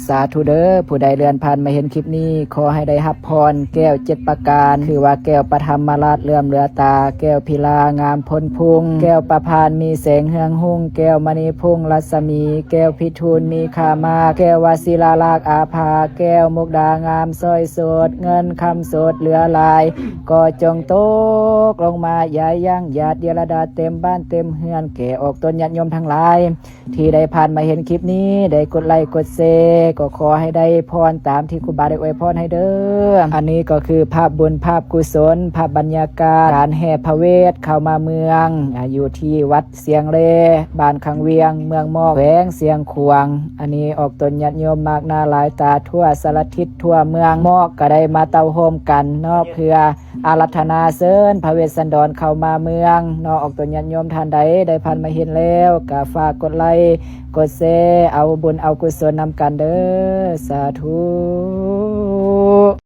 สาธุเด้อผู้ใดเรือนผ่านมาเห็นคลิปนี้ขอให้ได้รับพรแก้ว7ประการคือว่าแก้วปฐมราชเลื่อมเรือตาแก้วพิลางามพ้นพุงแก้วประพานมีแสงเฮืองหุ่งแก้วมณีพุ่งรัศมีแก้วพิทูลมีคามาแก้ววาศิลาลากอาภาแก้วมุกดางามสร้อยโสดเงินคำโสดเหลือลายก็จงตกลงมาอย่ายั่งญาติเดลดาเต็มบ้านเต็มเฮือนแก่ออกตนญาติโยมทั้งหลายที่ได้ผ่านมาเห็นคลิปนี้ได้กดไลค์กดแชร์ก็ขอให้ได้พรตามที่ครูบาได้อวยพรให้เด้ออันนี้ก็คือภาพบุญภาพกุศลภาพบรรยากาศการแห่พระเวทเข้ามาเมืองอยู่ที่วัดเสียงเลบ้านขังเวียงเมืองมอกแขวงเสียงขวางอันนี้ออกตนญาติโยมมากหน้าหลายตาทั่วสารทิศทั่วเมืองมอกก็ได้มาเต้าโฮมกันเนาะเพื่ออารัธนาเสริญพระเวสสันดรเข้ามาเมืองเนาะออกตนญาติโยมท่านใดได้ผ่านมาเห็นแล้วก็ฝากกดไลค์กดแชร์เอาบุญเอากุศลนำกันเด้อสาธุ